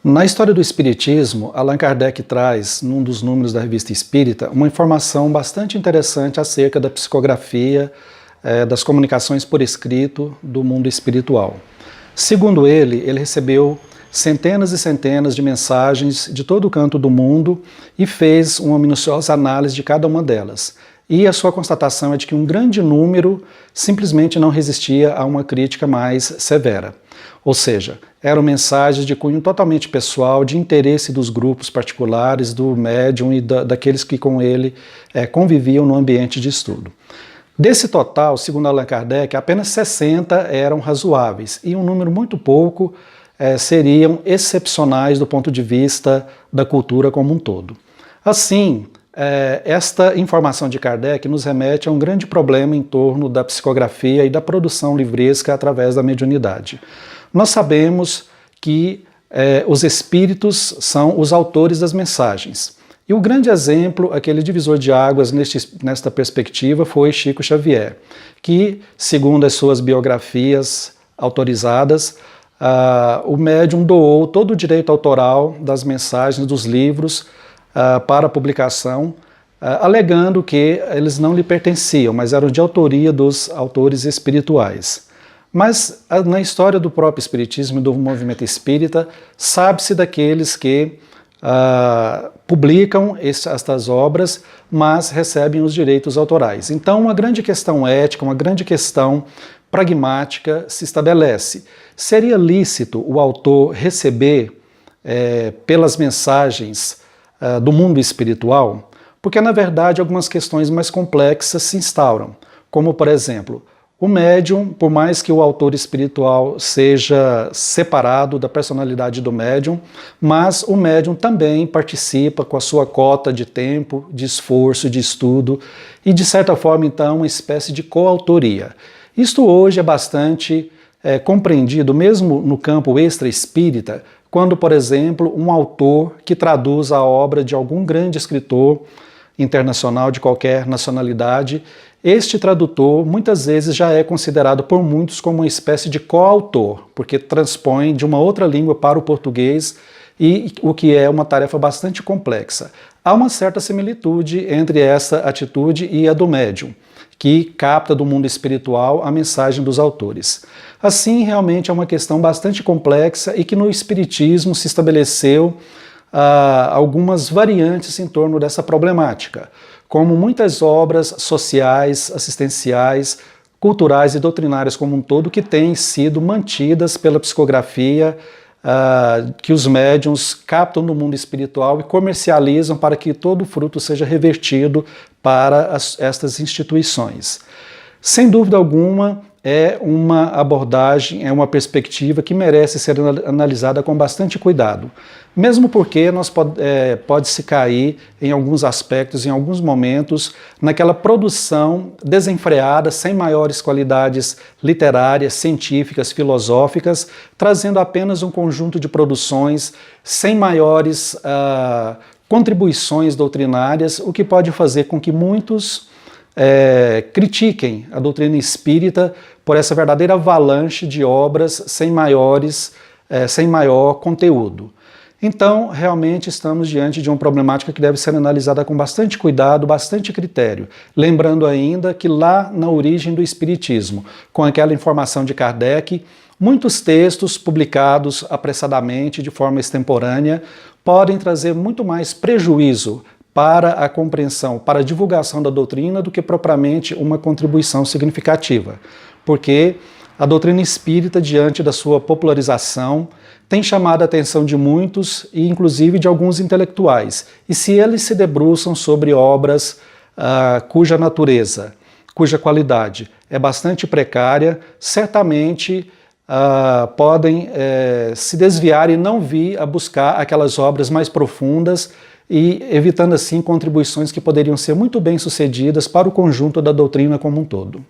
Na história do Espiritismo, Allan Kardec traz, num dos números da Revista Espírita, uma informação bastante interessante acerca da psicografia, das comunicações por escrito do mundo espiritual. Segundo ele recebeu centenas e centenas de mensagens de todo o canto do mundo e fez uma minuciosa análise de cada uma delas. E a sua constatação é de que um grande número simplesmente não resistia a uma crítica mais severa. Ou seja, eram mensagens de cunho totalmente pessoal, de interesse dos grupos particulares, do médium e daqueles que com ele conviviam no ambiente de estudo. Desse total, segundo Allan Kardec, apenas 60 eram razoáveis e um número muito pouco seriam excepcionais do ponto de vista da cultura como um todo. Assim, esta informação de Kardec nos remete a um grande problema em torno da psicografia e da produção livresca através da mediunidade. Nós sabemos que os espíritos são os autores das mensagens. E o grande exemplo, aquele divisor de águas nesta perspectiva, foi Chico Xavier, que, segundo as suas biografias autorizadas, o médium doou todo o direito autoral das mensagens dos livros para publicação, alegando que eles não lhe pertenciam, mas eram de autoria dos autores espirituais. Mas na história do próprio Espiritismo e do movimento espírita, sabe-se daqueles que publicam estas obras, mas recebem os direitos autorais. Então, uma grande questão ética, uma grande questão pragmática se estabelece. Seria lícito o autor receber pelas mensagens do mundo espiritual? Porque, na verdade, algumas questões mais complexas se instauram, como, por exemplo, o médium, por mais que o autor espiritual seja separado da personalidade do médium, mas o médium também participa com a sua cota de tempo, de esforço, de estudo e, de certa forma, então, uma espécie de coautoria. Isto hoje é bastante compreendido, mesmo no campo extra-espírita, quando, por exemplo, um autor que traduz a obra de algum grande escritor internacional de qualquer nacionalidade, este tradutor muitas vezes já é considerado por muitos como uma espécie de coautor, porque transpõe de uma outra língua para o português, e o que é uma tarefa bastante complexa. Há uma certa similitude entre essa atitude e a do médium, que capta do mundo espiritual a mensagem dos autores. Assim, realmente é uma questão bastante complexa e que no Espiritismo se estabeleceu algumas variantes em torno dessa problemática, como muitas obras sociais, assistenciais, culturais e doutrinárias como um todo que têm sido mantidas pela psicografia, que os médiuns captam no mundo espiritual e comercializam para que todo o fruto seja revertido para estas instituições. Sem dúvida alguma, é uma abordagem, é uma perspectiva que merece ser analisada com bastante cuidado. Mesmo porque pode-se cair em alguns aspectos, em alguns momentos, naquela produção desenfreada, sem maiores qualidades literárias, científicas, filosóficas, trazendo apenas um conjunto de produções sem maiores contribuições doutrinárias, o que pode fazer com que muitos critiquem a doutrina espírita por essa verdadeira avalanche de obras sem maior conteúdo. Então, realmente estamos diante de uma problemática que deve ser analisada com bastante cuidado, bastante critério. Lembrando ainda que lá na origem do Espiritismo, com aquela informação de Kardec, muitos textos publicados apressadamente, de forma extemporânea, podem trazer muito mais prejuízo para a compreensão, para a divulgação da doutrina, do que propriamente uma contribuição significativa. Porque a doutrina espírita, diante da sua popularização, tem chamado a atenção de muitos e inclusive de alguns intelectuais. E se eles se debruçam sobre obras cuja natureza, cuja qualidade é bastante precária, certamente podem se desviar e não vir a buscar aquelas obras mais profundas, e evitando assim contribuições que poderiam ser muito bem sucedidas para o conjunto da doutrina como um todo.